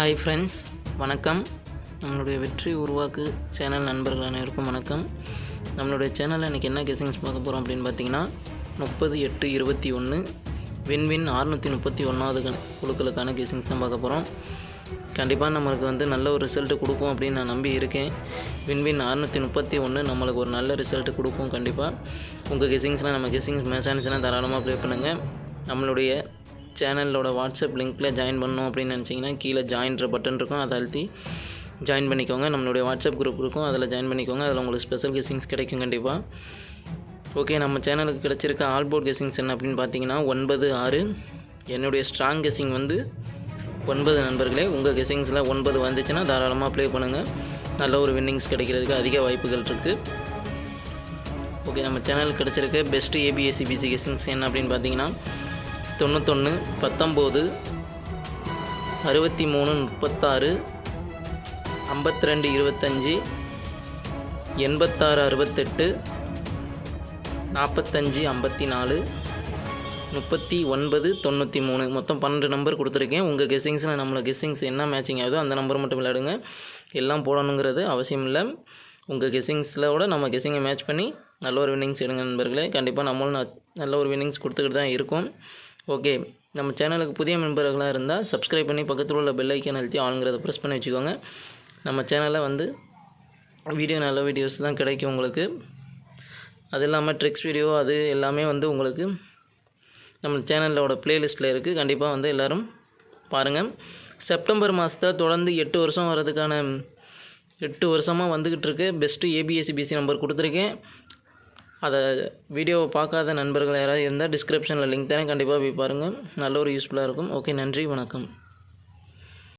Hi friends, வணக்கம். நம்மளுடைய வெற்றி உருவாக்கு சேனல் நண்பர்கள் அனைவருக்கும் வணக்கம். நம்மளுடைய சேனலில் இன்றைக்கி என்ன கெஸிங்ஸ் பார்க்க போகிறோம் அப்படின்னு பார்த்தீங்கன்னா 30/8/21 வின்வின் 631வது குழுக்களுக்கான கெஸிங்ஸ் தான் பார்க்க போகிறோம். கண்டிப்பாக நம்மளுக்கு நல்ல ஒரு ரிசல்ட்டு கொடுக்கும் அப்படின்னு நான் நம்பி இருக்கேன். வின்வின் 631 நம்மளுக்கு ஒரு நல்ல ரிசல்ட்டு கொடுக்கும். கண்டிப்பாக உங்கள் கெஸிங்ஸ்லாம் நம்ம கெஸிங்ஸ் மேட்ச் ஆனிச்சுன்னா தாராளமாக ப்ளே பண்ணுங்கள். நம்மளுடைய சேனலோட வாட்ஸ்அப் லிங்க்கில் ஜாயின் பண்ணணும் அப்படின்னு நினச்சிங்கன்னா கீழே ஜாயின்ற பட்டன் இருக்கும், அதை அழுத்தி ஜாயின் பண்ணிக்கோங்க. நம்மளுடைய வாட்ஸ்அப் குரூப் இருக்கும், அதில் ஜாயின் பண்ணிக்கோங்க. அதில் உங்களுக்கு ஸ்பெஷல் கெஸிங்ஸ் கிடைக்கும் கண்டிப்பாக. ஓகே, நம்ம சேனலுக்கு கிடச்சிருக்க ஆல்போர்ட் கெஸிங்ஸ் என்ன அப்படின்னு பார்த்தீங்கன்னா 9/6. என்னுடைய ஸ்ட்ராங் கெஸிங் 9 நண்பர்களே. உங்கள் கெஸிங்ஸில் 9 வந்துச்சுன்னா தாராளமாக ப்ளே பண்ணுங்கள். நல்ல ஒரு வின்னிங்ஸ் கிடைக்கிறதுக்கு அதிக வாய்ப்புகள் இருக்குது. ஓகே, நம்ம சேனலுக்கு கிடச்சிருக்க பெஸ்ட்டு ஏபிஎஸ்சிபிசி கெஸிங்ஸ் என்ன அப்படின்னு பார்த்தீங்கன்னா 91, 19, 63, 36, 52, 25, 86, 68, 45, 54, 39, 93 மொத்தம் 12 நம்பர் கொடுத்துருக்கேன். உங்கள் கெஸிங்ஸில் நம்மளை கெஸிங்ஸ் என்ன மேட்சிங் ஆகுதோ அந்த நம்பர் மட்டும் விளையாடுங்க. எல்லாம் போடணுங்கிறது அவசியம் இல்லை. உங்கள் கெஸிங்ஸில் நம்ம கெஸிங்கை மேட்ச் பண்ணி நல்ல ஒரு வின்னிங்ஸ் எடுங்க நண்பர்களே. கண்டிப்பாக நம்மளும் நல்ல ஒரு வின்னிங்ஸ் கொடுத்துக்கிட்டு தான் இருக்கும். ஓகே, நம்ம சேனலுக்கு புதிய மெம்பர்களாக இருந்தால் சப்ஸ்கிரைப் பண்ணி பக்கத்தில் உள்ள பெல் ஐக்கான் அழுத்தி ஆளுங்கிறத ப்ரெஸ் பண்ணி வச்சுக்கோங்க. நம்ம சேனலில் நல்ல வீடியோஸ் தான் கிடைக்கும் உங்களுக்கு. அது இல்லாமல் ட்ரிக்ஸ் வீடியோ அது எல்லாமே உங்களுக்கு நம்ம சேனலோட ப்ளேலிஸ்ட்டில் இருக்குது. கண்டிப்பாக எல்லோரும் பாருங்கள். செப்டம்பர் மாதத்தில் தொடர்ந்து 8 வருஷம் வர்றதுக்கான 8 வருஷமாக வந்துக்கிட்டு இருக்கு. பெஸ்ட்டு ஏபிஎஸ்சிபிசி நம்பர் கொடுத்துருக்கேன். அதை வீடியோவை பார்க்காத நண்பர்கள் யாராவது இருந்தால் டிஸ்கிரிப்ஷனில் லிங்க் தரேன், கண்டிப்பாக போய் பாருங்கள். நல்ல ஒரு யூஸ்ஃபுல்லாக இருக்கும். ஓகே, நன்றி, வணக்கம்.